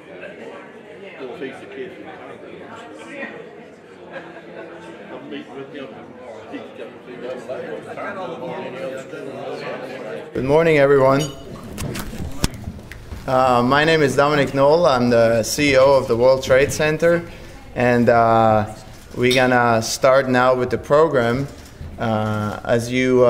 We'll teach the kids in Congress. I'm meeting with them tomorrow. Good morning, everyone. My name is Dominic Knoll. I'm the CEO of the World Trade Center, and we're gonna start now with the program. As you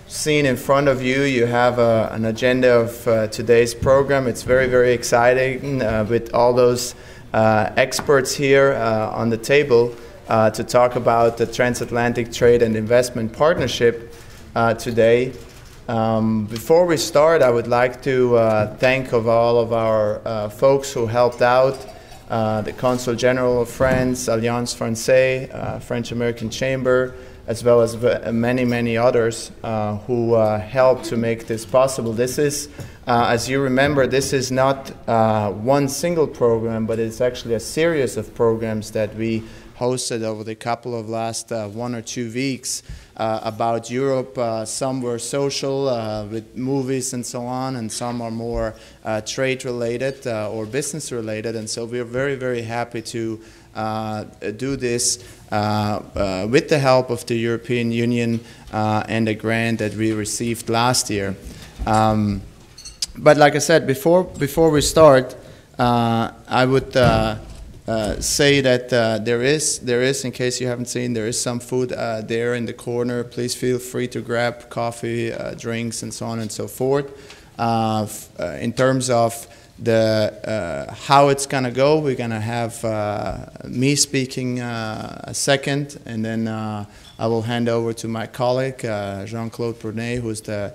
seen in front of you, you have an agenda of today's program. It's very, very exciting with all those experts here on the table to talk about the Transatlantic Trade and Investment Partnership today. Before we start, I would like to thank all of our folks who helped out, the Consul General of France, Alliance Francaise, French-American Chamber, as well as many, many others who helped to make this possible. This is, as you remember, this is not one single program, but it's actually a series of programs that we hosted over the couple of last 1 or 2 weeks about Europe. Some were social with movies and so on, and some are more trade-related or business-related. And so we're very, very happy to do this with the help of the European Union and a grant that we received last year. But like I said, before we start, I would say that there is, in case you haven't seen, there is some food there in the corner. Please feel free to grab coffee, drinks, and so on and so forth. In terms of the how it's gonna go, we're gonna have me speaking a second, and then I will hand over to my colleague Jean-Claude Brunet, who's the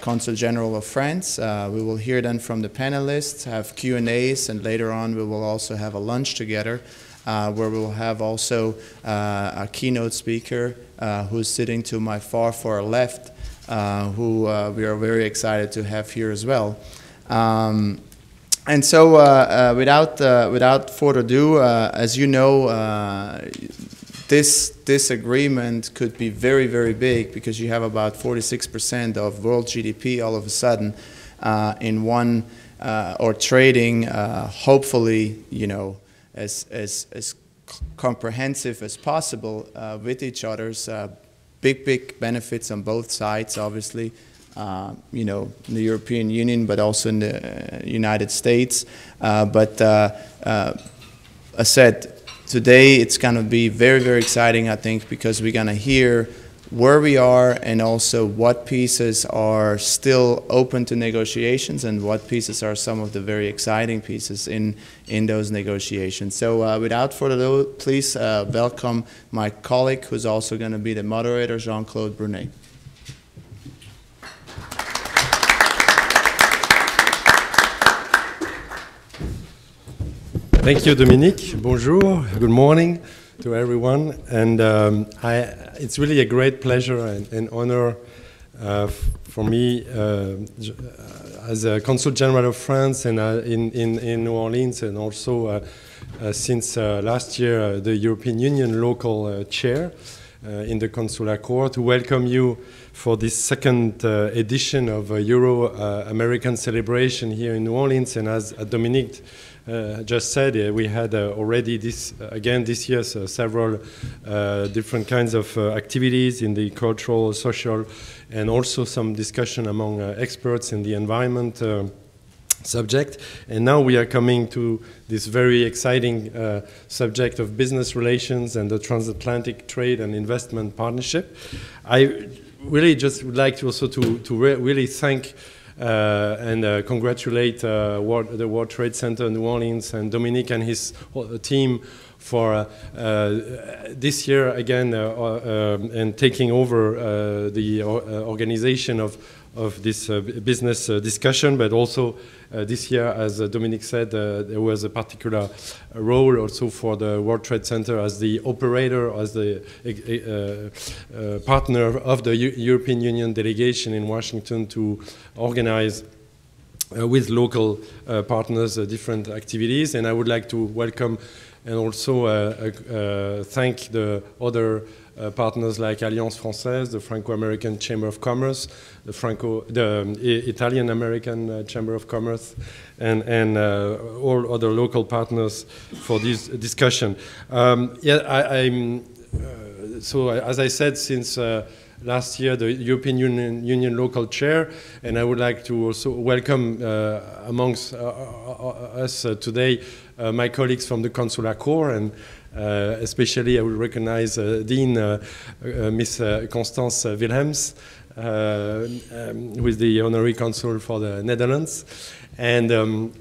Consul General of France. We will hear then from the panelists, have Q&As, and later on we will also have a lunch together where we will have also a keynote speaker who's sitting to my far left, who we are very excited to have here as well. And so without further ado, as you know, this agreement could be very, very big, because you have about 46% of world GDP all of a sudden in one, or trading, hopefully, you know, as comprehensive as possible with each other's big benefits on both sides, obviously. You know, in the European Union, but also in the United States. But as I said, today it's going to be very, very exciting, I think, because we're going to hear where we are and also what pieces are still open to negotiations and what pieces are some of the very exciting pieces in those negotiations. So without further ado, please welcome my colleague, who's also going to be the moderator, Jean-Claude Brunet. Thank you, Dominique. Bonjour. Good morning to everyone. And it's really a great pleasure and honor for me as a Consul General of France and in New Orleans, and also since last year the European Union local chair in the Consular Corps, to welcome you for this second edition of Euro-American celebration here in New Orleans. And as Dominique just said, we had already this year several different kinds of activities in the cultural, social, and also some discussion among experts in the environment subject. And now we are coming to this very exciting subject of business relations and the Transatlantic Trade and Investment Partnership. I really just would like to also really thank and congratulate the World Trade Center New Orleans and Dominique and his team for this year again and taking over the organization of this business discussion, but also this year, as Dominique said, there was a particular role also for the World Trade Center as the operator, as the partner of the European Union delegation in Washington to organize with local partners different activities. And I would like to welcome and also thank the other partners like Alliance Française, the Franco-American Chamber of Commerce, the Italian-American Chamber of Commerce, and all other local partners for this discussion. So as I said, since last year, the European Union local chair, and I would like to also welcome amongst us today my colleagues from the Consular Corps, and especially I will recognize Dean Miss Constance Wilhelms, who is the honorary consul for the Netherlands. And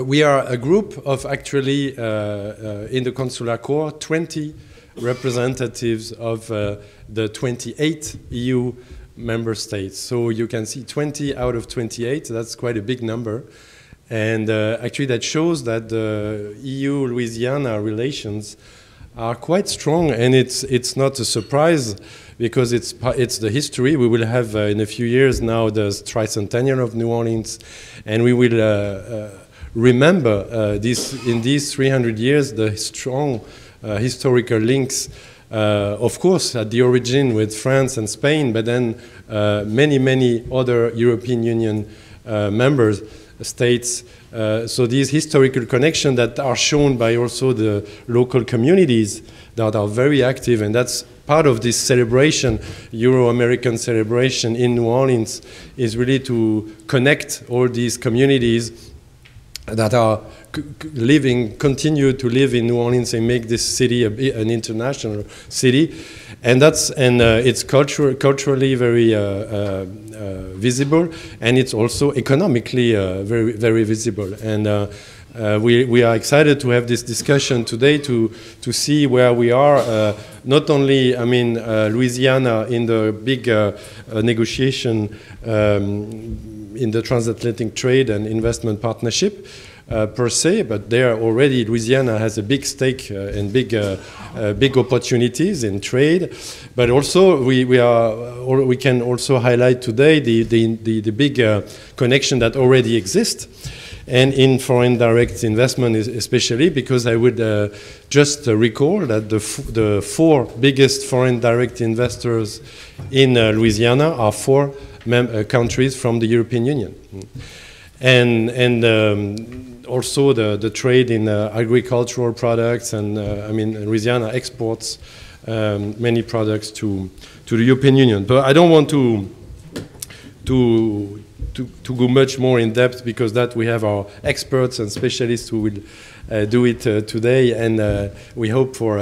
we are a group of actually, in the Consular Corps, 20 representatives of the 28 EU member states. So you can see 20 out of 28, that's quite a big number. And actually that shows that the EU-Louisiana relations are quite strong, and it's not a surprise because it's the history. We will have in a few years now the tricentennial of New Orleans, and we will remember in these 300 years the strong historical links, of course, at the origin with France and Spain, but then many other European Union member states. So these historical connections that are shown by also the local communities that are very active, and that's part of this celebration, Euro-American celebration in New Orleans, is really to connect all these communities that are continue to live in New Orleans and make this city an international city, and it's culturally very visible, and it's also economically very visible. And we are excited to have this discussion today to see where we are. Not only, I mean, Louisiana in the big negotiation in the Transatlantic Trade and Investment Partnership per se, but there already Louisiana has a big stake and big opportunities in trade. But also we can also highlight today the big connection that already exists, and in foreign direct investment especially, because I would just recall that the 4 biggest foreign direct investors in Louisiana are 4 countries from the European Union. And also the trade in agricultural products, and I mean Louisiana exports many products to the European Union. But I don't want to go much more in depth, because that we have our experts and specialists who will do it today, and we hope for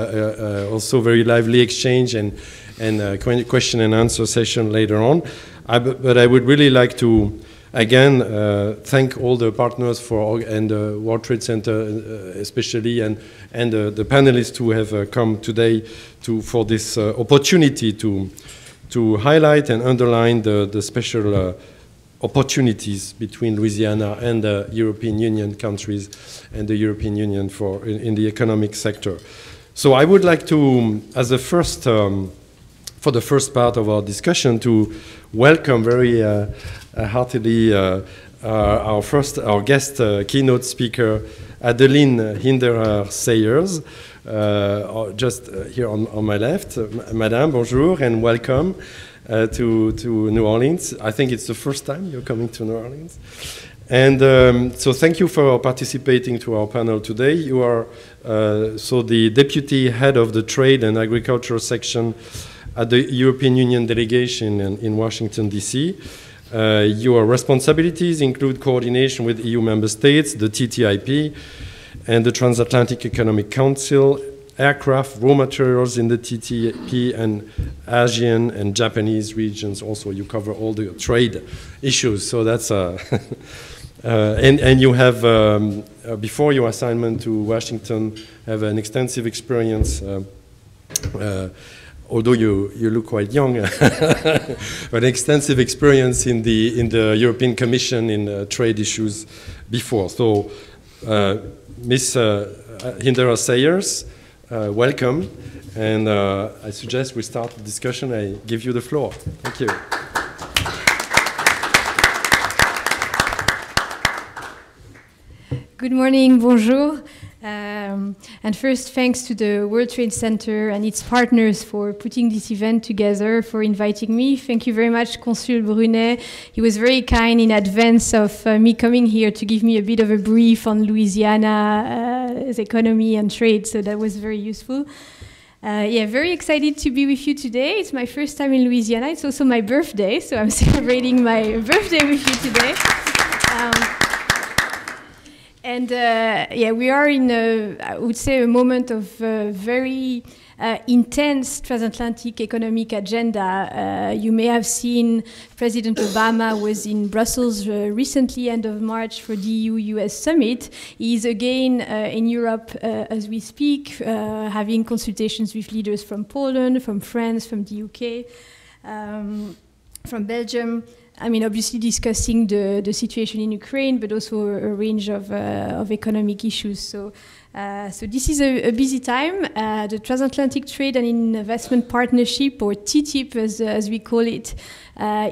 also very lively exchange and question and answer session later on. But I would really like to again thank all the partners and the World Trade Center especially, and the panelists who have come today for this opportunity to highlight and underline the special opportunities between Louisiana and the European Union countries and the European Union in the economic sector. So I would like to, as a first, for the first part of our discussion, to welcome very heartily our guest keynote speaker, Adeline Hinderer-Sayers, just here on my left. Madame, bonjour and welcome to New Orleans. I think it's the first time you're coming to New Orleans. And so thank you for participating to our panel today. You are so the Deputy Head of the Trade and Agriculture Section at the European Union Delegation in Washington, D.C. Your responsibilities include coordination with EU member states, the TTIP, and the Transatlantic Economic Council, aircraft, raw materials in the TTIP, and Asian and Japanese regions. Also, you cover all the trade issues. So that's and you have before your assignment to Washington, have an extensive experience. Although you look quite young, but extensive experience in the European Commission in trade issues before. So, Ms. Hinderer-Sayers, welcome, and I suggest we start the discussion. I give you the floor. Thank you. Good morning, bonjour. And first, thanks to the World Trade Center and its partners for putting this event together, for inviting me. Thank you very much, Consul Brunet. He was very kind in advance of me coming here to give me a bit of a brief on Louisiana's economy and trade, so that was very useful. Yeah, very excited to be with you today. It's my first time in Louisiana. It's also my birthday, so I'm celebrating my birthday with you today. Yeah, we are in, I would say, a moment of very intense transatlantic economic agenda. You may have seen President Obama was in Brussels recently, end of March, for the EU-US summit. He is again in Europe as we speak, having consultations with leaders from Poland, from France, from the UK, from Belgium. I mean, obviously discussing the situation in Ukraine, but also a range of economic issues. So this is a busy time. The Transatlantic Trade and Investment Partnership, or TTIP as we call it,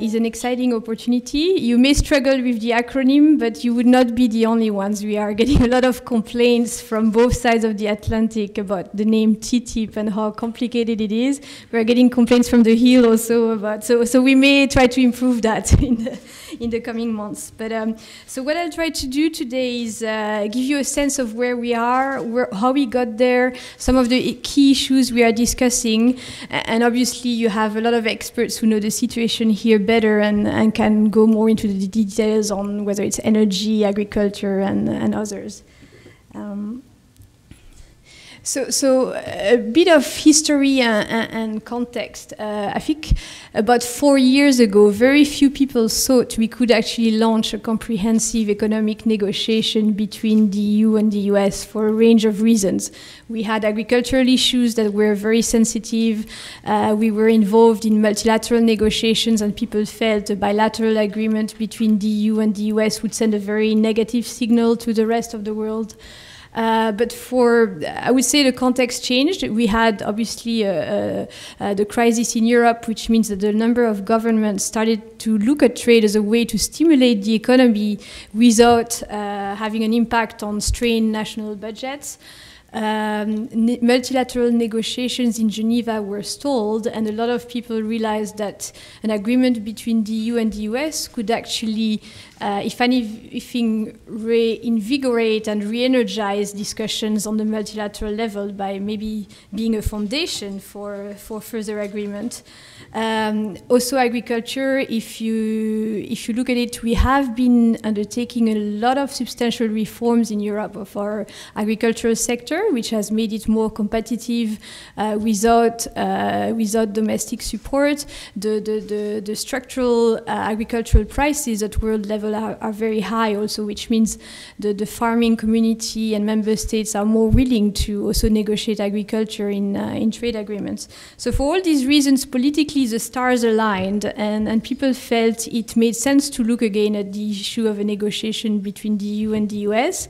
is an exciting opportunity. You may struggle with the acronym, but you would not be the only ones. We are getting a lot of complaints from both sides of the Atlantic about the name TTIP and how complicated it is. We are getting complaints from the Hill also about, so we may try to improve that in the coming months. But so what I'll try to do today is give you a sense of where we are, how we got there, some of the key issues we are discussing, and obviously you have a lot of experts who know the situation here better and can go more into the details on whether it's energy, agriculture, and others. So a bit of history and context. I think about 4 years ago, very few people thought we could actually launch a comprehensive economic negotiation between the EU and the US for a range of reasons. We had agricultural issues that were very sensitive. We were involved in multilateral negotiations, and people felt a bilateral agreement between the EU and the US would send a very negative signal to the rest of the world. But I would say the context changed. We had obviously the crisis in Europe, which means that the number of governments started to look at trade as a way to stimulate the economy without having an impact on strained national budgets. Multilateral negotiations in Geneva were stalled, and a lot of people realized that an agreement between the EU and the US could actually, if anything, reinvigorate and re-energize discussions on the multilateral level by maybe being a foundation for further agreement. Also agriculture, if you look at it, we have been undertaking a lot of substantial reforms in Europe of our agricultural sector, which has made it more competitive without domestic support. The structural agricultural prices at world level are very high also, which means the farming community and member states are more willing to also negotiate agriculture in trade agreements. So for all these reasons, politically the stars aligned, and people felt it made sense to look again at the issue of a negotiation between the EU and the US.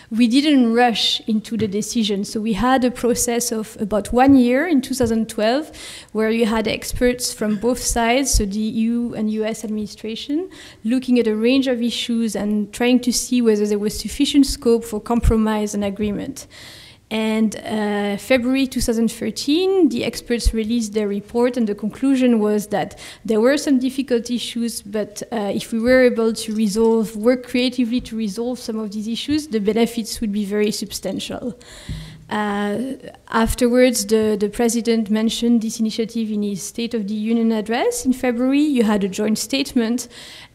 We didn't rush into the decision. So we had a process of about 1 year in 2012, where you had experts from both sides, so the EU and US administration, looking at a range of issues and trying to see whether there was sufficient scope for compromise and agreement. And February 2013, the experts released their report, and the conclusion was that there were some difficult issues, but if we were able to work creatively to resolve some of these issues, the benefits would be very substantial. Afterwards, the president mentioned this initiative in his State of the Union address in February. You had a joint statement,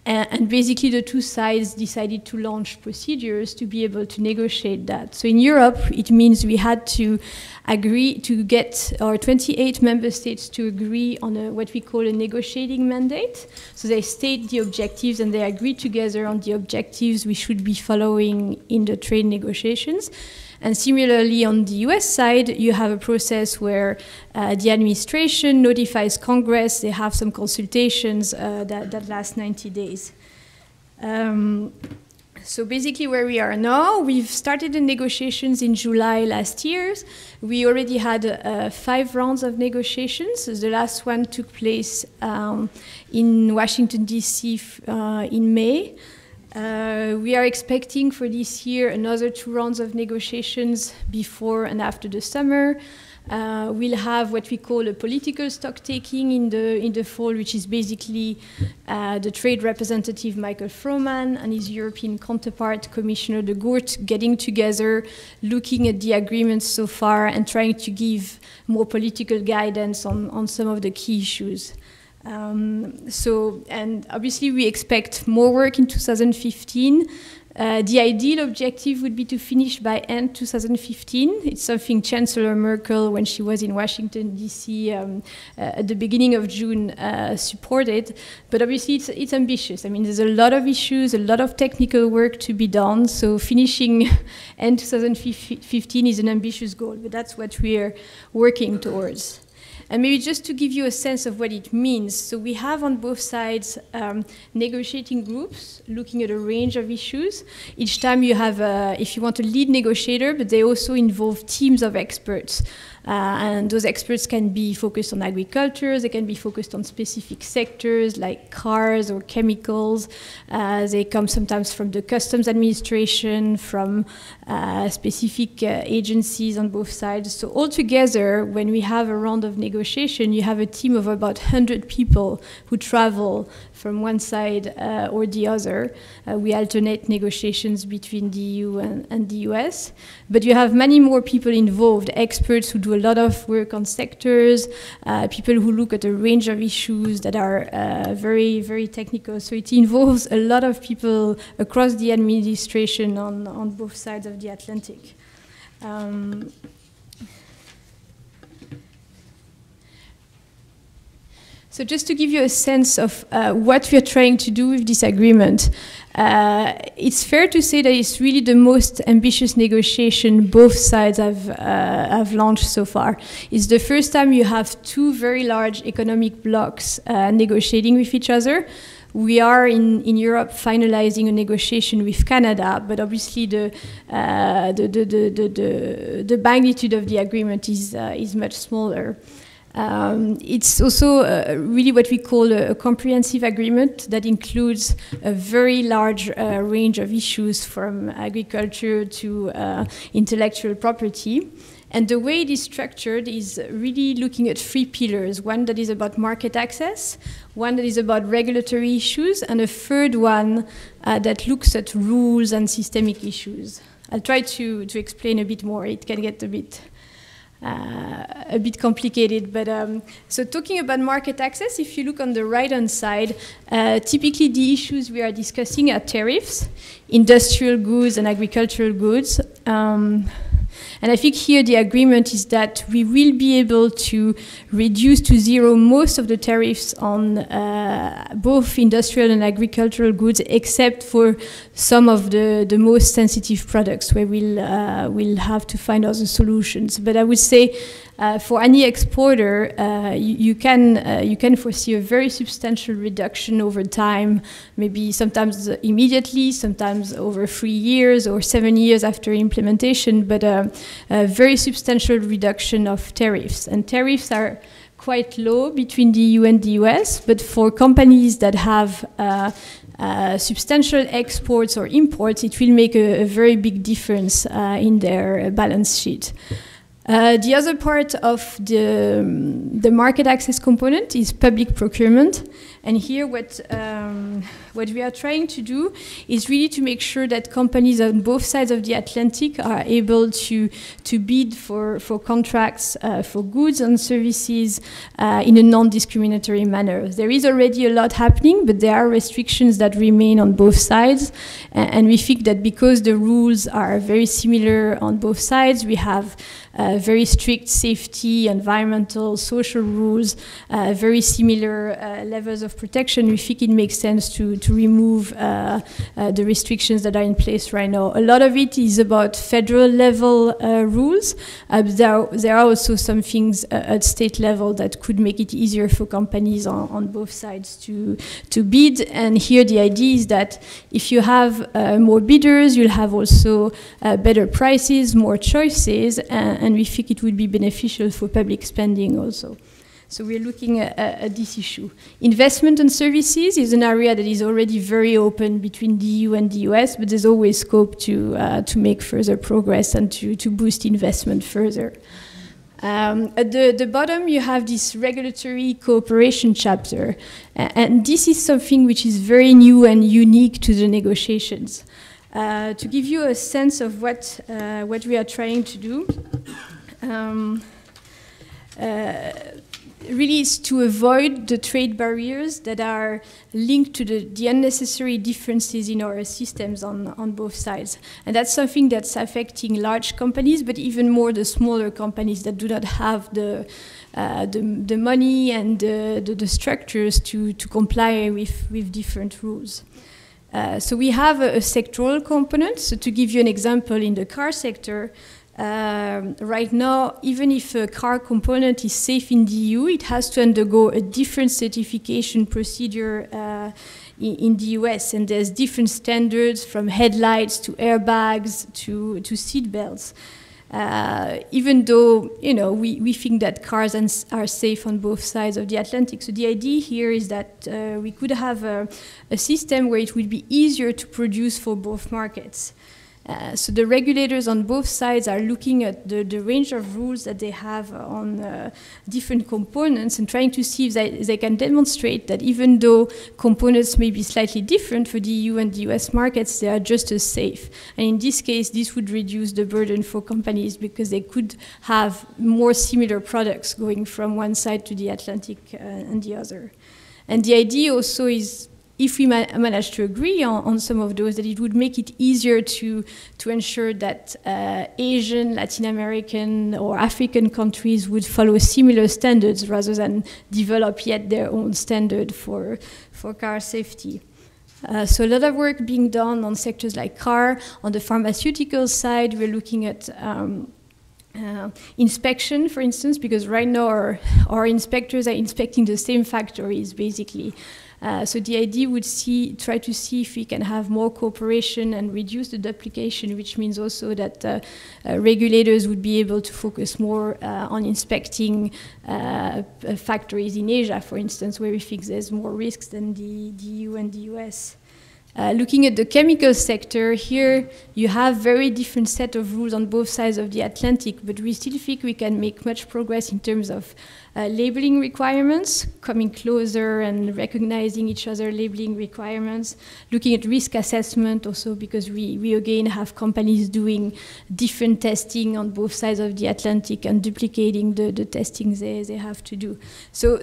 and basically the two sides decided to launch procedures to be able to negotiate that. So in Europe, it means we had to agree to get our 28 member states to agree on what we call a negotiating mandate. So they state the objectives and they agree together on the objectives we should be following in the trade negotiations. And similarly, on the US side, you have a process where the administration notifies Congress. They have some consultations that last 90 days. So basically where we are now, we've started the negotiations in July last year. We already had 5 rounds of negotiations. The last one took place in Washington, D.C. In May. We are expecting for this year another 2 rounds of negotiations before and after the summer. We'll have what we call a political stock taking in the fall, which is basically the trade representative Michael Froman and his European counterpart Commissioner de Gucht getting together, looking at the agreements so far and trying to give more political guidance on some of the key issues. And obviously we expect more work in 2015. The ideal objective would be to finish by end 2015. It's something Chancellor Merkel, when she was in Washington, D.C. At the beginning of June, supported. But obviously it's ambitious. I mean, there's a lot of issues, a lot of technical work to be done. So finishing end 2015 is an ambitious goal, but that's what we're working towards. And maybe just to give you a sense of what it means, so we have on both sides negotiating groups looking at a range of issues. Each time you have, if you want, a lead negotiator, but they also involve teams of experts. And those experts can be focused on agriculture, they can be focused on specific sectors like cars or chemicals. They come sometimes from the customs administration, from specific agencies on both sides. So altogether, when we have a round of negotiation, you have a team of about 100 people who travel from one side or the other. We alternate negotiations between the EU and the US. But you have many more people involved, experts who do a lot of work on sectors, people who look at a range of issues that are very, very technical. So it involves a lot of people across the administration on both sides of the Atlantic. So just to give you a sense of what we are trying to do with this agreement, it's fair to say that it's really the most ambitious negotiation both sides have launched so far. It's the first time you have 2 very large economic blocs negotiating with each other. We are in Europe finalizing a negotiation with Canada, but obviously the magnitude of the agreement is much smaller. It's also really what we call a comprehensive agreement that includes a very large range of issues from agriculture to intellectual property. And the way it is structured is really looking at 3 pillars. One that is about market access, one that is about regulatory issues, and a third one that looks at rules and systemic issues. I'll try to explain a bit more. It can get a bit complicated, but so talking about market access, if you look on the right-hand side, typically the issues we are discussing are tariffs, industrial goods and agricultural goods. And I think here the agreement is that we will be able to reduce to 0 most of the tariffs on both industrial and agricultural goods, except for some of the most sensitive products where we'll have to find other solutions. But I would say for any exporter, you can foresee a very substantial reduction over time, maybe sometimes immediately, sometimes over 3 years or 7 years after implementation, but a very substantial reduction of tariffs. And tariffs are quite low between the EU and the US, but for companies that have substantial exports or imports, it will make a very big difference in their balance sheet. The other part of the market access component is public procurement. And here what we are trying to do is really to make sure that companies on both sides of the Atlantic are able to bid for contracts for goods and services in a non-discriminatory manner. There is already a lot happening, but there are restrictions that remain on both sides. And we think that because the rules are very similar on both sides, we have very strict safety, environmental, social rules, very similar levels of protection. We think it makes sense to remove the restrictions that are in place right now. A lot of it is about federal level rules. There are also some things at state level that could make it easier for companies on both sides to bid. And here the idea is that if you have more bidders, you'll have also better prices, more choices, and we think it would be beneficial for public spending also. So we're looking at this issue. Investment and services is an area that is already very open between the EU and the US, but there's always scope to make further progress and to boost investment further. At the bottom, you have this regulatory cooperation chapter, and this is something which is very new and unique to the negotiations. To give you a sense of what we are trying to do, really is to avoid the trade barriers that are linked to the unnecessary differences in our systems on both sides. And that's something that's affecting large companies, but even more the smaller companies that do not have the money and the structures to comply with different rules. So we have a sectoral component. So to give you an example, in the car sector, right now, even if a car component is safe in the EU, it has to undergo a different certification procedure in the US, and there's different standards from headlights to airbags to seat belts. Even though, you know, we think that cars are safe on both sides of the Atlantic. So the idea here is that we could have a system where it would be easier to produce for both markets. So the regulators on both sides are looking at the range of rules that they have on different components and trying to see if they can demonstrate that even though components may be slightly different for the EU and the US markets, they are just as safe. And in this case, this would reduce the burden for companies because they could have more similar products going from one side to the Atlantic and the other. And the idea also is, if we manage to agree on some of those, that it would make it easier to ensure that Asian, Latin American, or African countries would follow similar standards rather than develop yet their own standard for car safety. So a lot of work being done on sectors like car. On the pharmaceutical side, we're looking at inspection, for instance, because right now our inspectors are inspecting the same factories, basically. So the idea would try to see if we can have more cooperation and reduce the duplication, which means also that regulators would be able to focus more on inspecting factories in Asia, for instance, where we think there's more risks than the EU and the US. Looking at the chemical sector, here you have very different set of rules on both sides of the Atlantic, but we still think we can make much progress in terms of labeling requirements, coming closer and recognizing each other labeling requirements, looking at risk assessment also, because we again have companies doing different testing on both sides of the Atlantic and duplicating the testing they have to do. So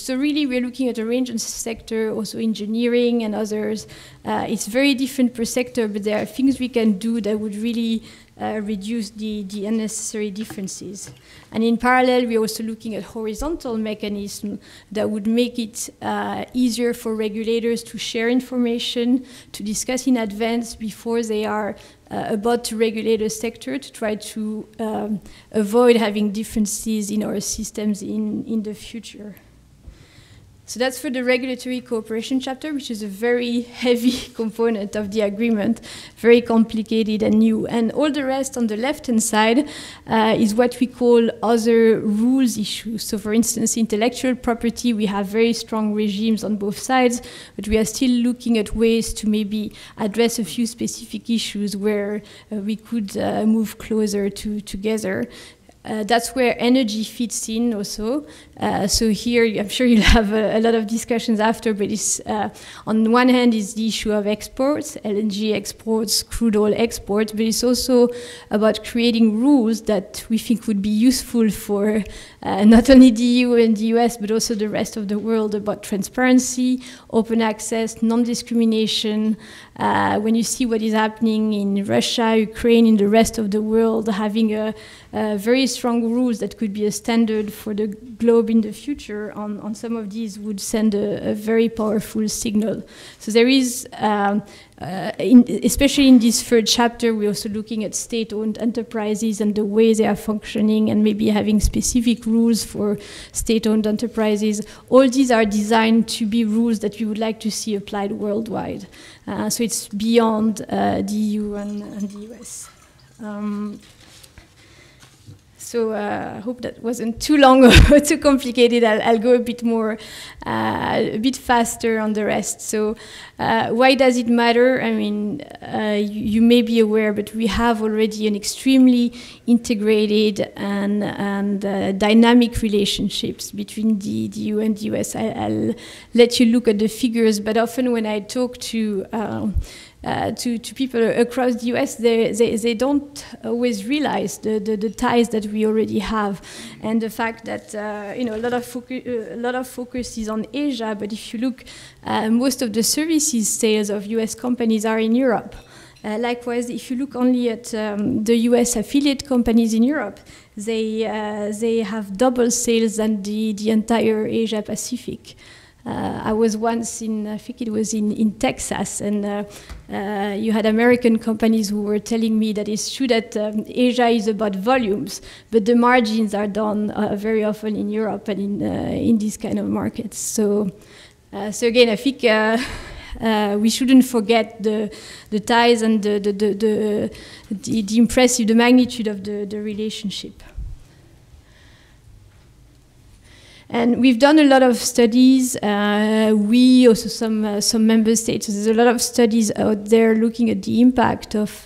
really we're looking at a range of sector, also engineering and others. It's very different per sector, but there are things we can do that would really reduce the unnecessary differences. And in parallel, we're also looking at horizontal mechanisms that would make it easier for regulators to share information, to discuss in advance before they are about to regulate a sector, to try to avoid having differences in our systems in the future. So that's for the regulatory cooperation chapter, which is a very heavy component of the agreement, very complicated and new. And all the rest on the left-hand side is what we call other rules issues. So for instance, intellectual property, we have very strong regimes on both sides, but we are still looking at ways to maybe address a few specific issues where we could move closer together. That's where energy fits in also. So here, I'm sure you'll have a lot of discussions after, but it's, on one hand is the issue of exports, LNG exports, crude oil exports, but it's also about creating rules that we think would be useful for not only the EU and the US, but also the rest of the world, about transparency, open access, non-discrimination. When you see what is happening in Russia, Ukraine, in the rest of the world, having a very strong rules that could be a standard for the globe in the future on some of these would send a very powerful signal. So there is, especially in this third chapter, we're also looking at state-owned enterprises and the way they are functioning and maybe having specific rules for state-owned enterprises. All these are designed to be rules that we would like to see applied worldwide. So it's beyond the EU and the US. So I hope that wasn't too long or too complicated. I'll go a bit more, a bit faster on the rest. So why does it matter? I mean, you may be aware, but we have already an extremely integrated and dynamic relationships between the EU and the US. I'll let you look at the figures, but often when I talk to people across the US, they don't always realize the ties that we already have, and the fact that a lot of focus is on Asia. But if you look, most of the services sales of US companies are in Europe. Likewise, if you look only at the US affiliate companies in Europe, they have double sales than the entire Asia Pacific. I was once I think it was in Texas, and you had American companies who were telling me that it's true that Asia is about volumes, but the margins are done very often in Europe and in these kind of markets. So again, I think we shouldn't forget the ties and the impressive, the magnitude of the relationship. And we've done a lot of studies. We also some member states. So there's a lot of studies out there looking at the impact of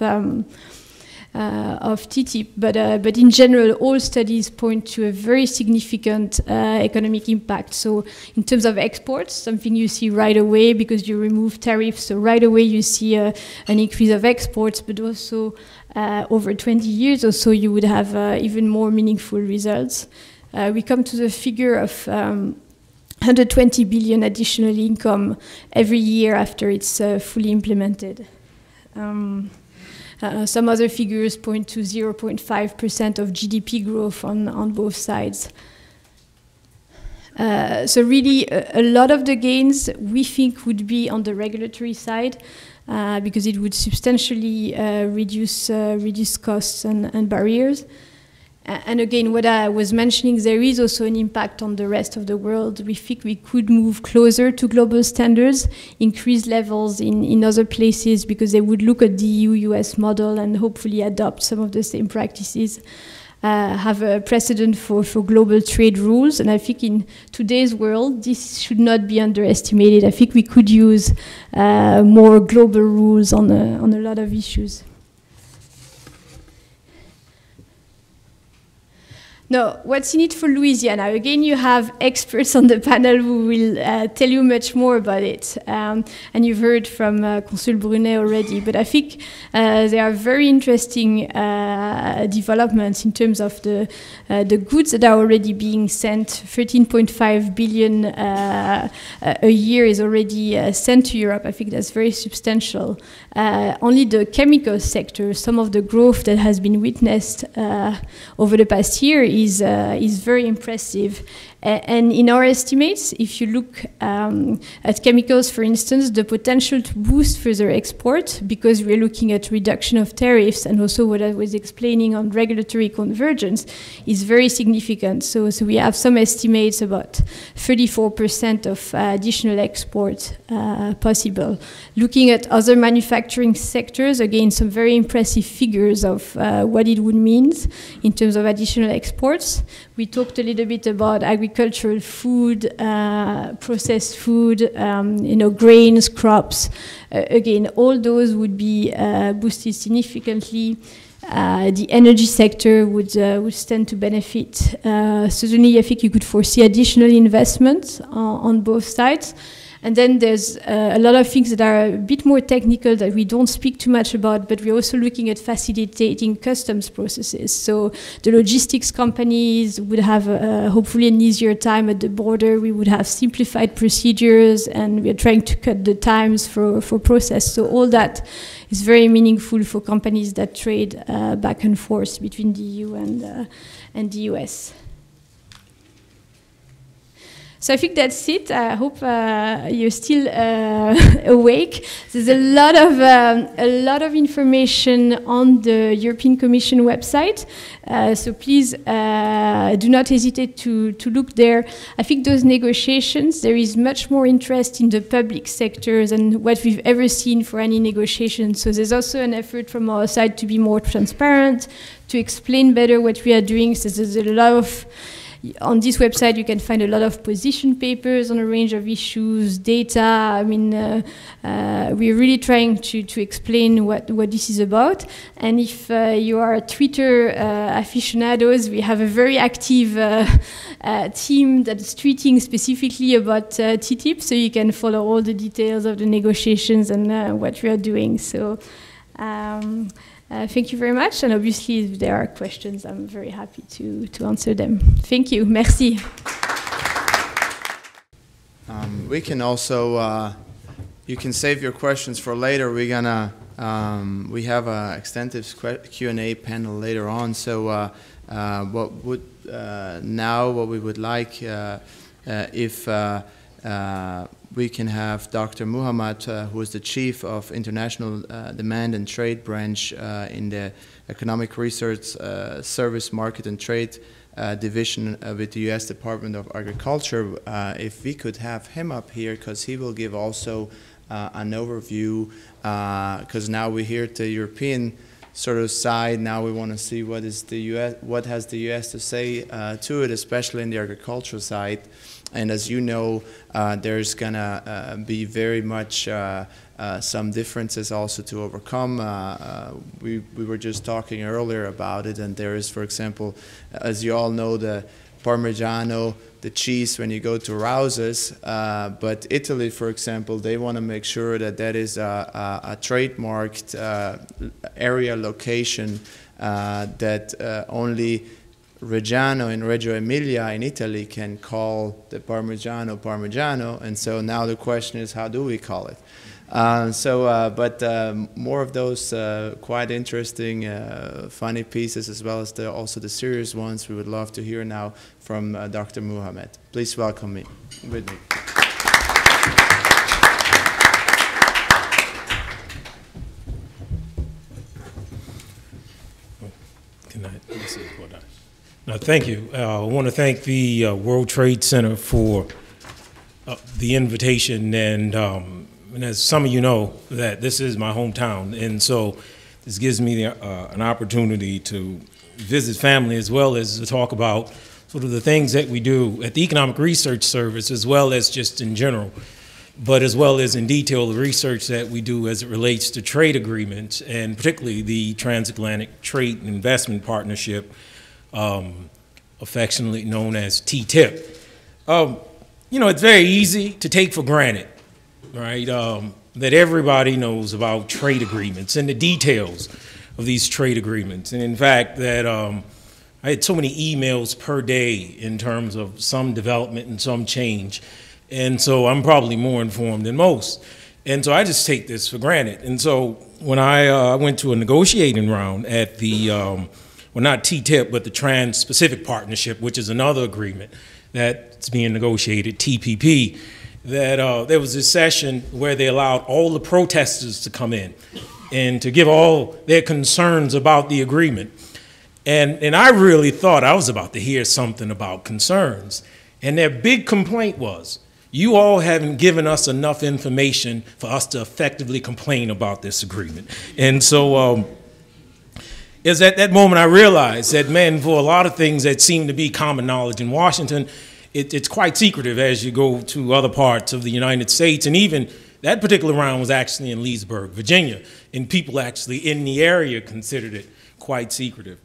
TTIP. But in general, all studies point to a very significant economic impact. So in terms of exports, something you see right away because you remove tariffs. So right away you see an increase of exports, but also over 20 years or so you would have even more meaningful results. We come to the figure of 120 billion additional income every year after it's fully implemented. Some other figures point to 0.5% of GDP growth on both sides. So really, a lot of the gains we think would be on the regulatory side, because it would substantially reduce costs and barriers. And again, what I was mentioning, there is also an impact on the rest of the world. We think we could move closer to global standards, increase levels in other places, because they would look at the EU-US model and hopefully adopt some of the same practices, have a precedent for global trade rules. And I think in today's world, this should not be underestimated. I think we could use more global rules on a lot of issues. Now, what's in it for Louisiana? Again, you have experts on the panel who will tell you much more about it. And you've heard from Consul Brunet already. But I think there are very interesting developments in terms of the goods that are already being sent. 13.5 billion a year is already sent to Europe. I think that's very substantial. Only the chemical sector, some of the growth that has been witnessed over the past year is very impressive. And in our estimates, if you look at chemicals, for instance, the potential to boost further export, because we're looking at reduction of tariffs and also what I was explaining on regulatory convergence, is very significant. So we have some estimates about 34% of additional export possible. Looking at other manufacturing sectors, again, some very impressive figures of what it would mean in terms of additional exports. We talked a little bit about agricultural food, processed food, grains, crops. Again, all those would be boosted significantly. The energy sector would stand to benefit. Certainly, I think you could foresee additional investment on both sides. And then there's a lot of things that are a bit more technical that we don't speak too much about, but we're also looking at facilitating customs processes. So the logistics companies would have hopefully an easier time at the border. We would have simplified procedures, and we're trying to cut the times for process. So all that is very meaningful for companies that trade back and forth between the EU and the US. So I think that's it. I hope you're still awake. There's a lot of information on the European Commission website. So please do not hesitate to look there. I think those negotiations, there is much more interest in the public sector than what we've ever seen for any negotiation. So there's also an effort from our side to be more transparent, to explain better what we are doing. So there's a lot of, on this website you can find a lot of position papers on a range of issues, data. I mean, we're really trying to explain what this is about. And if you are Twitter aficionados, we have a very active team that is tweeting specifically about TTIP, so you can follow all the details of the negotiations and what we are doing. So thank you very much, and obviously if there are questions, I'm very happy to answer them. Thank you. Merci. We can also, you can save your questions for later. We're gonna, we have an extensive Q&A panel later on. So what we would like, if we can have Dr. Muhammad, who is the Chief of International Demand and Trade Branch in the Economic Research Service Market and Trade Division with the U.S. Department of Agriculture. If we could have him up here, because he will give also an overview, because now we're here at the European sort of side. Now we want to see what is the U.S., what has the U.S. to say to it, especially in the agricultural side. And as you know, there's gonna be very much some differences also to overcome. We were just talking earlier about it, and there is, for example, as you all know, the Parmigiano, the cheese when you go to Rouse's, but Italy, for example, they want to make sure that that is a trademarked area location that only Reggiano in Reggio Emilia in Italy can call the Parmigiano Parmigiano, and so now the question is, how do we call it? More of those quite interesting, funny pieces, as well as also the serious ones, we would love to hear now from Dr. Muhammad. Please welcome me with me. Thank you. I want to thank the World Trade Center for the invitation, and as some of you know, that this is my hometown, and so this gives me an opportunity to visit family, as well as to talk about sort of the things that we do at the Economic Research Service, as well as just in general, but as well as in detail the research that we do as it relates to trade agreements, and particularly the Transatlantic Trade and Investment Partnership, affectionately known as TTIP. You know, it's very easy to take for granted, right, that everybody knows about trade agreements and the details of these trade agreements. And in fact, that I had so many emails per day in terms of some development and some change. And so I'm probably more informed than most. And so I just take this for granted. And so when I went to a negotiating round at the, well, not TTIP, but the Trans-Pacific Partnership, which is another agreement that's being negotiated, TPP, that there was this session where they allowed all the protesters to come in and to give all their concerns about the agreement. And I really thought I was about to hear something about concerns. And their big complaint was, you all haven't given us enough information for us to effectively complain about this agreement. And so it's at that moment I realized that, man, for a lot of things that seem to be common knowledge in Washington, it's quite secretive as you go to other parts of the United States. And even that particular round was actually in Leesburg, Virginia, and people actually in the area considered it quite secretive.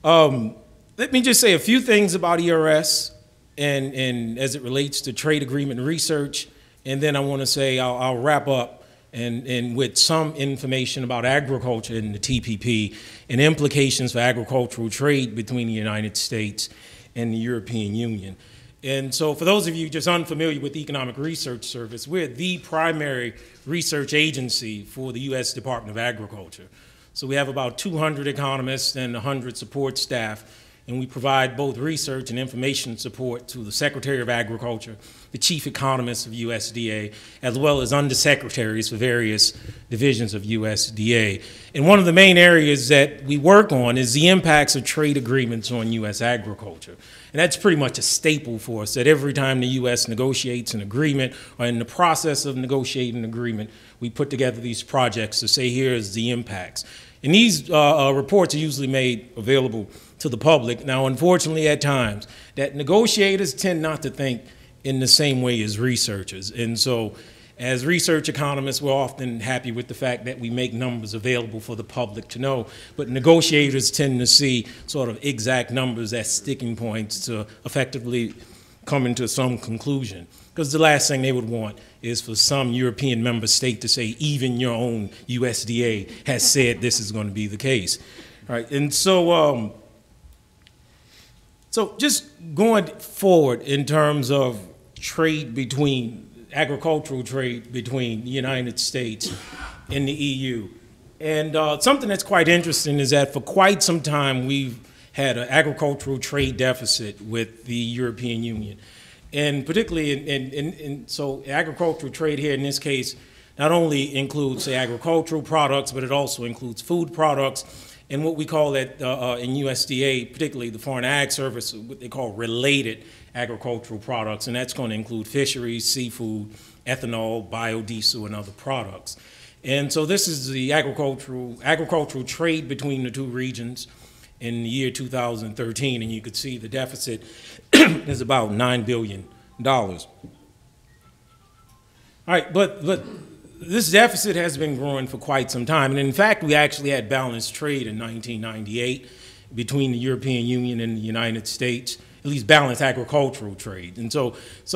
Let me just say a few things about ERS and as it relates to trade agreement research, and then I want to say I'll wrap up and with some information about agriculture in the TPP and implications for agricultural trade between the United States and the European Union. And so for those of you just unfamiliar with the Economic Research Service, we're the primary research agency for the U.S. Department of Agriculture. So we have about 200 economists and 100 support staff, and we provide both research and information support to the Secretary of Agriculture, the Chief Economist of USDA, as well as undersecretaries for various divisions of USDA. And one of the main areas that we work on is the impacts of trade agreements on U.S. agriculture. And that's pretty much a staple for us, that every time the U.S. negotiates an agreement or in the process of negotiating an agreement, we put together these projects to say, here's the impacts. And these reports are usually made available to the public. Now, unfortunately, at times, that negotiators tend not to think in the same way as researchers. And so, as research economists, we're often happy with the fact that we make numbers available for the public to know, but negotiators tend to see sort of exact numbers as sticking points to effectively come into some conclusion. Because the last thing they would want is for some European member state to say, even your own USDA has said this is going to be the case. All right, and so, so just going forward in terms of trade between, agricultural trade between the United States and the EU. And something that's quite interesting is that for quite some time we've had an agricultural trade deficit with the European Union. And particularly so agricultural trade here in this case not only includes, say, agricultural products, but it also includes food products and what we call that in USDA, particularly the Foreign Ag Service, what they call related agricultural products, and that's going to include fisheries, seafood, ethanol, biodiesel, and other products. And so this is the agricultural trade between the two regions in the year 2013, and you could see the deficit is about $9 billion. All right, but this deficit has been growing for quite some time, and in fact, we actually had balanced trade in 1998 between the European Union and the United States, at least balanced agricultural trade. And so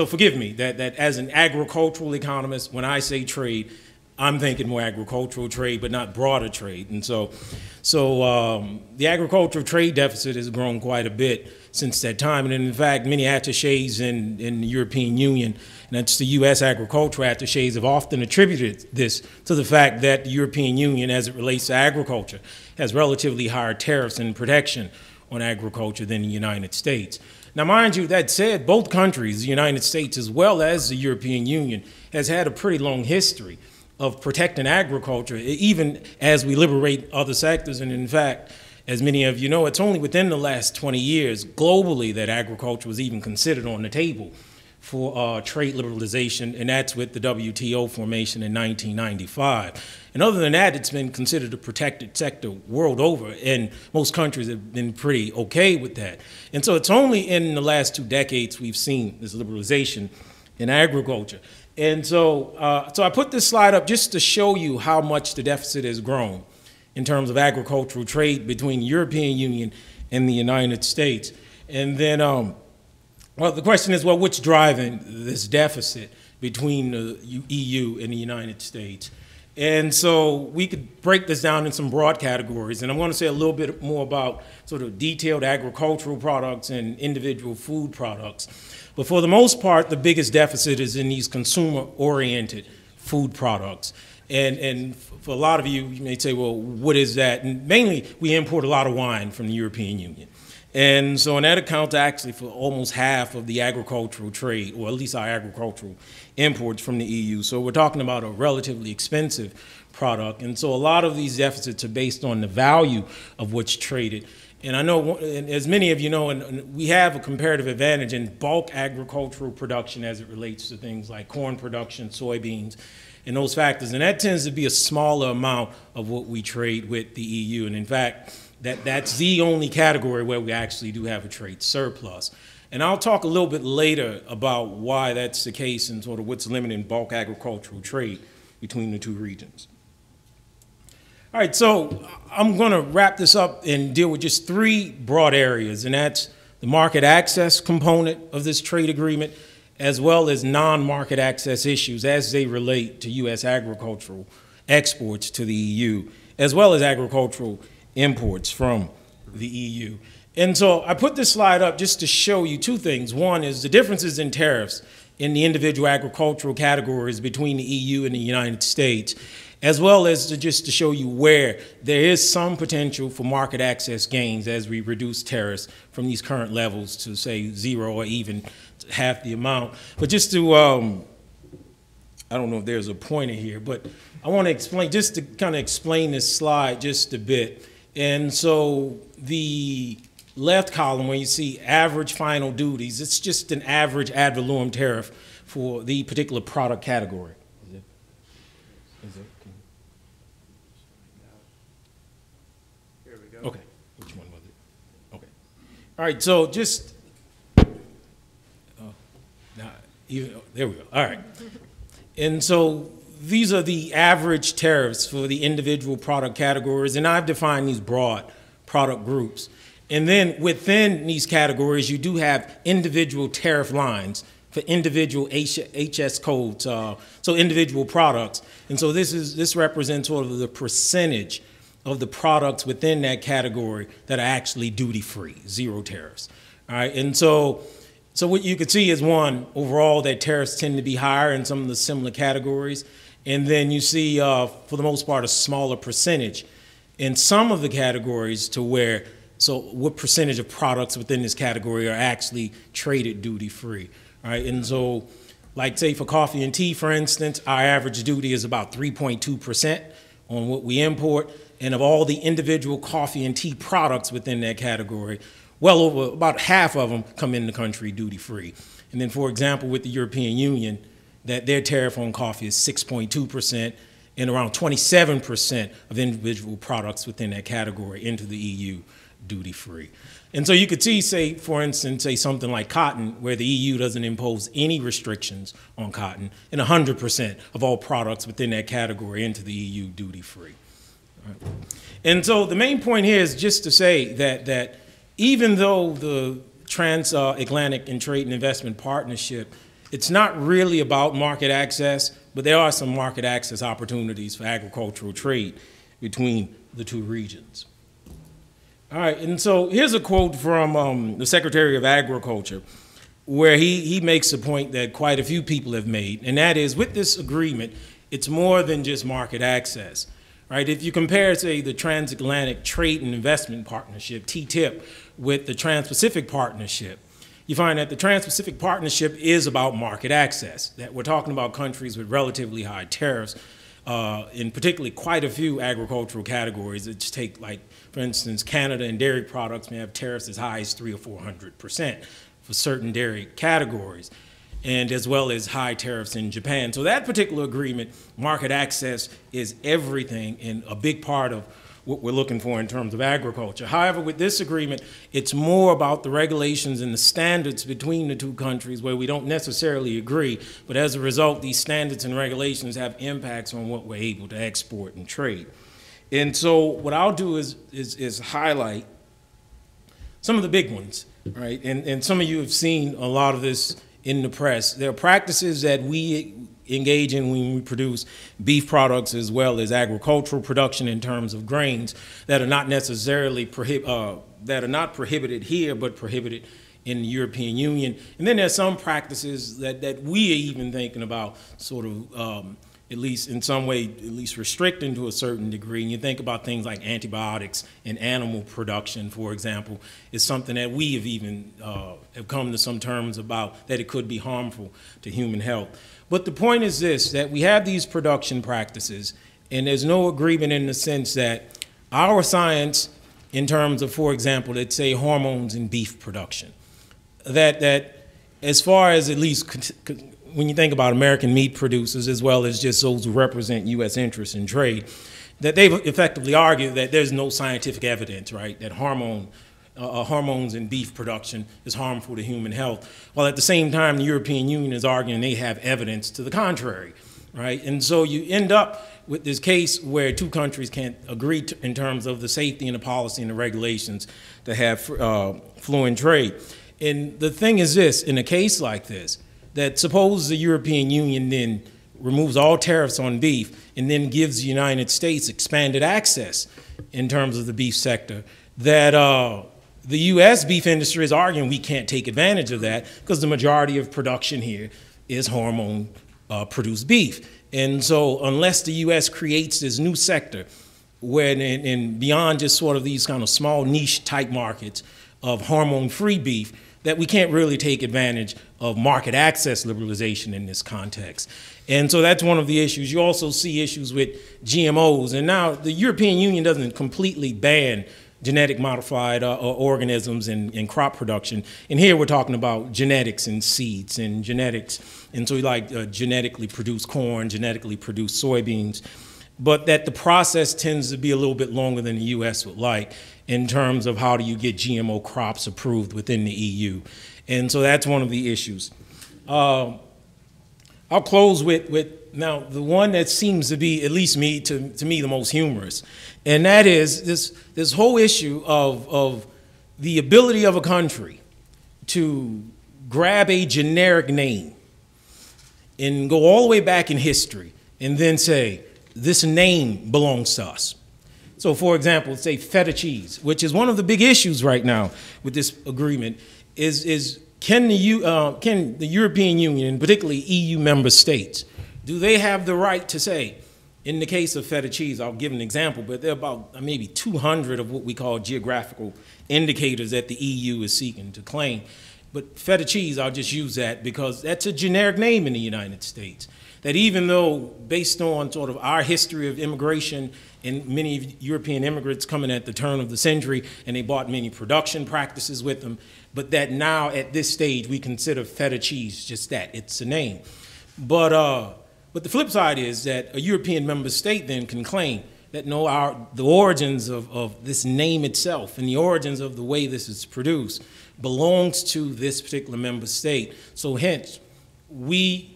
forgive me that as an agricultural economist, when I say trade, I'm thinking more agricultural trade, but not broader trade. And so the agricultural trade deficit has grown quite a bit since that time. And in fact, many attaches in the European Union, and that's the U.S. agricultural attaches, have often attributed this to the fact that the European Union, as it relates to agriculture, has relatively higher tariffs and protection on agriculture than the United States. Now, mind you, that said, both countries, the United States as well as the European Union, has had a pretty long history of protecting agriculture, even as we liberate other sectors. And in fact, as many of you know, it's only within the last 20 years globally that agriculture was even considered on the table for trade liberalization, and that's with the WTO formation in 1995. And other than that, it's been considered a protected sector world over, and most countries have been pretty okay with that. And so it's only in the last 2 decades we've seen this liberalization in agriculture. And so I put this slide up just to show you how much the deficit has grown in terms of agricultural trade between the European Union and the United States. And then, well, the question is, well, what's driving this deficit between the EU and the United States? And so we could break this down in some broad categories, and I'm going to say a little bit more about sort of detailed agricultural products and individual food products. But for the most part, the biggest deficit is in these consumer-oriented food products. And for a lot of you, you may say, well, what is that? And mainly, we import a lot of wine from the European Union. And so, and that accounts actually for almost half of the agricultural trade, or at least our agricultural imports from the EU. So we're talking about a relatively expensive product. And so a lot of these deficits are based on the value of what's traded. And I know, and as many of you know, and we have a comparative advantage in bulk agricultural production as it relates to things like corn production, soybeans, and those factors. And that tends to be a smaller amount of what we trade with the EU. And in fact, that's the only category where we actually do have a trade surplus. And I'll talk a little bit later about why that's the case and sort of what's limiting bulk agricultural trade between the two regions. All right, so I'm going to wrap this up and deal with just 3 broad areas, and that's the market access component of this trade agreement, as well as non-market access issues as they relate to U.S. agricultural exports to the EU, as well as agricultural imports from the EU. And so I put this slide up just to show you 2 things. One is the differences in tariffs in the individual agricultural categories between the EU and the United States, as well as just to show you where there is some potential for market access gains as we reduce tariffs from these current levels to, say, 0 or even half the amount. But just to, I don't know if there's a pointer here, but I want to explain, just to kind of explain this slide just a bit. And so the left column where you see average final duties, it's just an average ad valorem tariff for the particular product category. Here we go. Okay, which one was it? Okay. All right, so just, there we go, all right. And so these are the average tariffs for the individual product categories, and I've defined these broad product groups. And then within these categories, you do have individual tariff lines for individual HS codes, so individual products. And so this represents sort of the percentage of the products within that category that are actually duty-free, 0 tariffs. All right, and so what you can see is, one, overall that tariffs tend to be higher in some of the similar categories. And then you see, for the most part, a smaller percentage in some of the categories to where, so what percentage of products within this category are actually traded duty-free, right? And so, like say for coffee and tea, for instance, our average duty is about 3.2% on what we import. And of all the individual coffee and tea products within that category, well over about half of them come in the country duty-free. And then, for example, with the European Union, that their tariff on coffee is 6.2%, and around 27% of individual products within that category into the EU duty-free. And so you could see, say, for instance, say something like cotton, where the EU doesn't impose any restrictions on cotton, and 100% of all products within that category into the EU duty-free. Right. And so the main point here is just to say that even though the Transatlantic and Trade and Investment Partnership, it's not really about market access, but there are some market access opportunities for agricultural trade between the two regions. All right, and so here's a quote from the Secretary of Agriculture, where he makes a point that quite a few people have made, and that is, with this agreement, it's more than just market access. Right? If you compare, say, the Transatlantic Trade and Investment Partnership, TTIP, with the Trans-Pacific Partnership, you find that the Trans-Pacific Partnership is about market access, that we're talking about countries with relatively high tariffs, in particularly quite a few agricultural categories. Let's take, like, for instance, Canada and dairy products may have tariffs as high as 300 or 400% for certain dairy categories, and as well as high tariffs in Japan. So that particular agreement, market access, is everything and a big part of what we're looking for in terms of agriculture. However, with this agreement, it's more about the regulations and the standards between the two countries where we don't necessarily agree, but as a result, these standards and regulations have impacts on what we're able to export and trade. And so what I'll do is highlight some of the big ones, right? And some of you have seen a lot of this in the press. There are practices that we engage in when we produce beef products as well as agricultural production in terms of grains that are not necessarily prohibited here, but prohibited in the European Union. And then there's some practices that we are even thinking about sort of at least in some way, at least restricting to a certain degree. And you think about things like antibiotics in animal production, for example, is something that we have even have come to some terms about, that it could be harmful to human health. But the point is this, that we have these production practices, and there's no agreement in the sense that our science, in terms of, for example, let's say hormones in beef production, that as far as at least when you think about American meat producers as well as just those who represent U.S. interests in trade, that they've effectively argued that there's no scientific evidence, right, that hormones in beef production is harmful to human health, while at the same time the European Union is arguing they have evidence to the contrary, right? And so you end up with this case where two countries can't agree in terms of the safety and the policy and the regulations to have fluent trade. And the thing is this, in a case like this, that suppose the European Union then removes all tariffs on beef and then gives the United States expanded access in terms of the beef sector, that the U.S. beef industry is arguing we can't take advantage of that because the majority of production here is hormone produce beef. And so unless the U.S. creates this new sector where, and beyond just sort of these kind of small niche type markets of hormone-free beef, that we can't really take advantage of market access liberalization in this context. And so that's one of the issues. You also see issues with GMOs. And now the European Union doesn't completely ban genetic modified organisms in crop production. And here we're talking about genetics and seeds and genetics. And so we like genetically produced corn, genetically produced soybeans. But that the process tends to be a little bit longer than the U.S. would like in terms of how do you get GMO crops approved within the EU. And so that's one of the issues. I'll close with now the one that seems to be, at least to me, the most humorous. And that is this whole issue of the ability of a country to grab a generic name and go all the way back in history and then say, this name belongs to us. So for example, say feta cheese, which is one of the big issues right now with this agreement, is can the European Union, and particularly EU member states, do they have the right to say, in the case of feta cheese, I'll give an example, but there are about maybe 200 of what we call geographical indicators that the EU is seeking to claim. But feta cheese, I'll just use that because that's a generic name in the United States. That even though, based on sort of our history of immigration and many European immigrants coming at the turn of the century, and they brought many production practices with them, but that now at this stage we consider feta cheese just that, it's a name. But the flip side is that a European member state then can claim that no, the origins of this name itself and the origins of the way this is produced belongs to this particular member state. So hence, we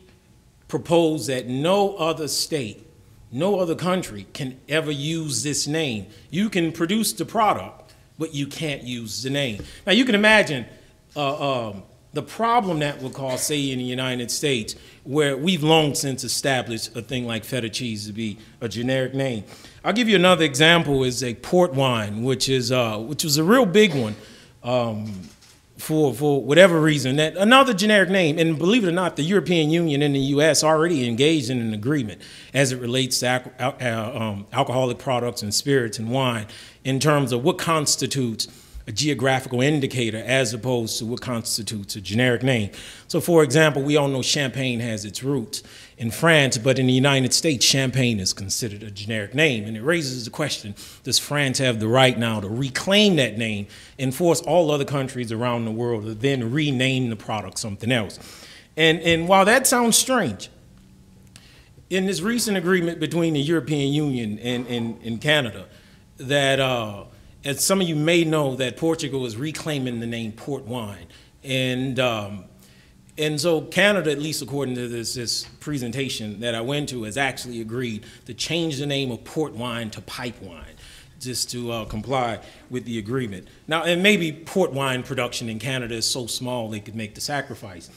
propose that no other state, no other country can ever use this name. You can produce the product, but you can't use the name. Now you can imagine the problem that will cause, say, in the United States, where we've long since established a thing like feta cheese to be a generic name. I'll give you another example, is a port wine, which was a real big one for whatever reason. That another generic name, and believe it or not, the European Union and the U.S. already engaged in an agreement as it relates to alcoholic products and spirits and wine in terms of what constitutes a geographical indicator as opposed to what constitutes a generic name. So for example, we all know champagne has its roots in France, but in the United States, champagne is considered a generic name. And it raises the question, does France have the right now to reclaim that name and force all other countries around the world to then rename the product something else? And while that sounds strange, in this recent agreement between the European Union and Canada, that as some of you may know, that Portugal is reclaiming the name port wine. And so Canada, at least according to this presentation that I went to, has actually agreed to change the name of port wine to pipe wine, just to comply with the agreement. Now, and maybe port wine production in Canada is so small they could make the sacrifice.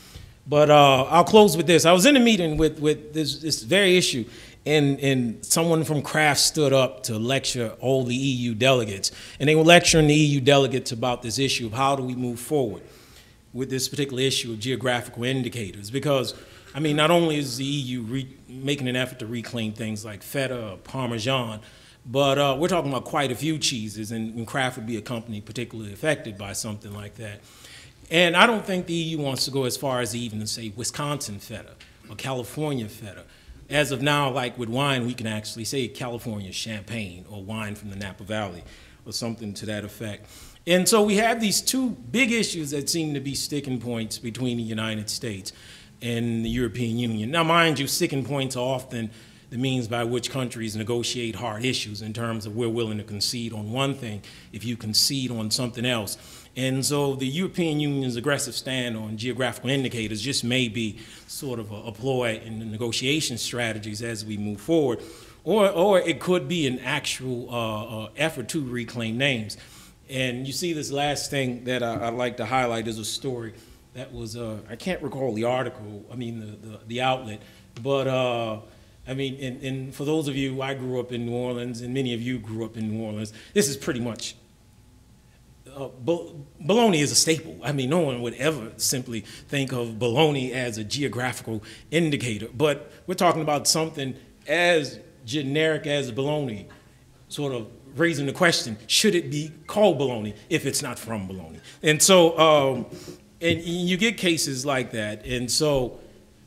But I'll close with this. I was in a meeting with this very issue, and someone from Kraft stood up to lecture all the EU delegates. And they were lecturing the EU delegates about this issue of how do we move forward with this particular issue of geographical indicators. Because, I mean, not only is the EU making an effort to reclaim things like feta or Parmesan, but we're talking about quite a few cheeses, and Kraft would be a company particularly affected by something like that. And I don't think the EU wants to go as far as even to say Wisconsin feta or California feta. As of now, like with wine, we can actually say California champagne or wine from the Napa Valley or something to that effect. And so we have these two big issues that seem to be sticking points between the United States and the European Union. Now, mind you, sticking points are often the means by which countries negotiate hard issues in terms of we're willing to concede on one thing if you concede on something else. And so the European Union's aggressive stand on geographical indicators just may be sort of a ploy in the negotiation strategies as we move forward, or it could be an actual effort to reclaim names. And you see this last thing that I'd like to highlight is a story that was, I can't recall the article, I mean the outlet, but I mean, and for those of you, I grew up in New Orleans, and many of you grew up in New Orleans. This is pretty much bologna is a staple. I mean, no one would ever simply think of bologna as a geographical indicator. But we're talking about something as generic as bologna, sort of raising the question, should it be called bologna if it's not from bologna? And so, and you get cases like that. And so,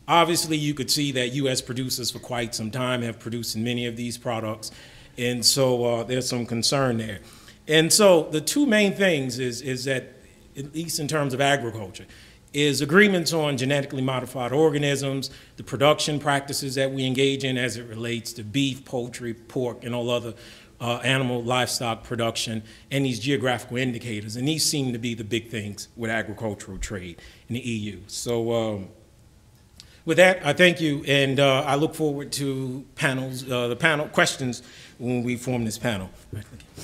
obviously, you could see that U.S. producers for quite some time have produced many of these products. And so there's some concern there. And so the two main things is that, at least in terms of agriculture, is agreements on genetically modified organisms, the production practices that we engage in as it relates to beef, poultry, pork, and all other animal livestock production, and these geographical indicators. And these seem to be the big things with agricultural trade in the EU. So with that, I thank you, and I look forward to the panel questions when we form this panel. Right, thank you.